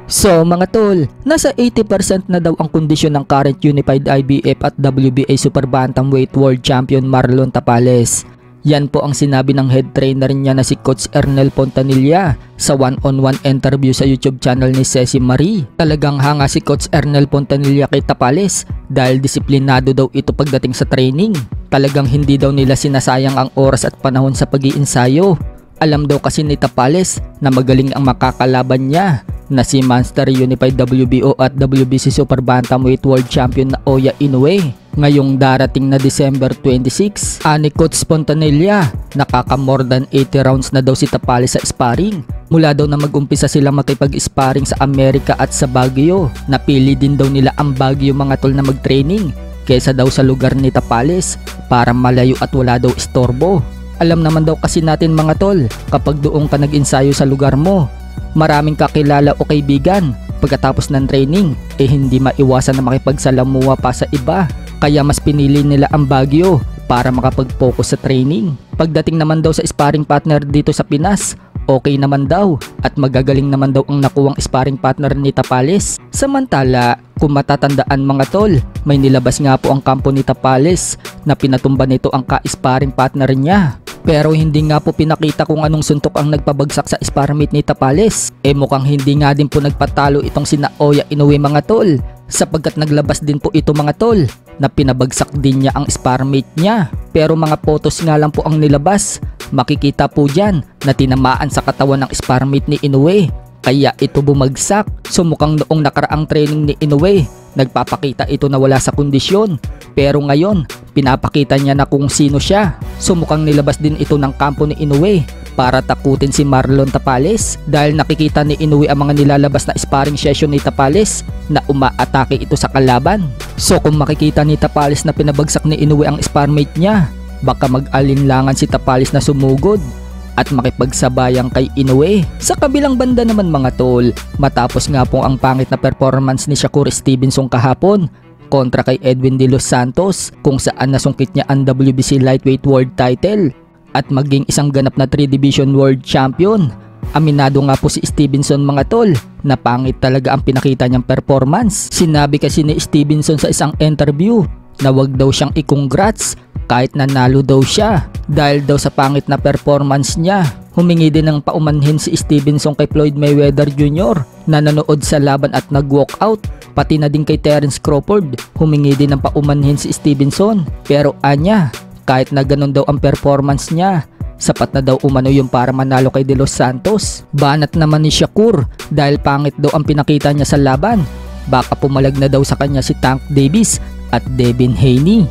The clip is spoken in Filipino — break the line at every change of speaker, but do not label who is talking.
So mga tol, nasa 80% na daw ang kondisyon ng current Unified IBF at WBA Super Bantamweight World Champion Marlon Tapales. Yan po ang sinabi ng head trainer niya na si Coach Ernel Pontanilla sa one-on-one interview sa YouTube channel ni Ceci Marie. Talagang hanga si Coach Ernel Pontanilla kay Tapales dahil disiplinado daw ito pagdating sa training. Talagang hindi daw nila sinasayang ang oras at panahon sa pag-iinsayo. Alam daw kasi ni Tapales na magaling ang makakalaban niya na si Monster Unified WBO at WBC Super Bantamweight World Champion na Oya Inoue. Ngayong darating na December 26, ani Coach Pontanilla, nakaka more than 80 rounds na daw si Tapales sa sparring. Mula daw na mag-umpisa sila makipag-sparring sa Amerika at sa Baguio. Napili din daw nila ang Baguio mga tol na mag-training kaysa daw sa lugar ni Tapales para malayo at wala daw istorbo. Alam naman daw kasi natin mga tol, kapag doon ka nag-ensayo sa lugar mo, maraming kakilala o kaibigan. Pagkatapos ng training, hindi maiwasan na makipagsalamuha pa sa iba. Kaya mas pinili nila ang Baguio para makapag-focus sa training. Pagdating naman daw sa sparring partner dito sa Pinas, okay naman daw at magagaling naman daw ang nakuwang sparring partner ni Tapales. Samantala, kung matatandaan mga tol, may nilabas nga po ang kampo ni Tapales na pinatumba nito ang ka-sparring partner niya. Pero hindi nga po pinakita kung anong suntok ang nagpabagsak sa sparring mate ni Tapales. Mukhang hindi nga din po nagpatalo itong sina Oya Inoue mga tol, sapagkat naglabas din po ito mga tol na pinabagsak din niya ang sparring mate niya. Pero mga photos nga lang po ang nilabas. Makikita po dyan na tinamaan sa katawan ng sparring mate ni Inoue, kaya ito bumagsak. So mukhang noong nakaraang training ni Inoue, nagpapakita ito na wala sa kondisyon. Pero ngayon, pinapakita niya na kung sino siya. So mukhang nilabas din ito ng kampo ni Inoue para takutin si Marlon Tapales dahil nakikita ni Inoue ang mga nilalabas na sparring session ni Tapales na umaatake ito sa kalaban. So kung makikita ni Tapales na pinabagsak ni Inoue ang sparmate niya, baka mag-alinlangan si Tapales na sumugod at makipagsabayang kay Inoue. Sa kabilang banda naman mga tol, matapos nga po ang pangit na performance ni Shakur Stevenson kahapon kontra kay Edwin De Los Santos, kung saan nasungkit niya ang WBC Lightweight World Title at maging isang ganap na 3-division World Champion. Aminado nga po si Stevenson mga tol na pangit talaga ang pinakita niyang performance. Sinabi kasi ni Stevenson sa isang interview na wag daw siyang i-congrats kahit nanalo daw siya dahil daw sa pangit na performance niya. Humingi din ng paumanhin si Stevenson kay Floyd Mayweather Jr. na nanood sa laban at nag-walkout. Pati na din kay Terence Crawford, humingi din ng paumanhin si Stevenson. Pero anya, kahit na ganun daw ang performance niya, sapat na daw umano yung para manalo kay De Los Santos. Banat naman ni Shakur dahil pangit daw ang pinakita niya sa laban. Baka pumalag na daw sa kanya si Tank Davis at Devin Haney.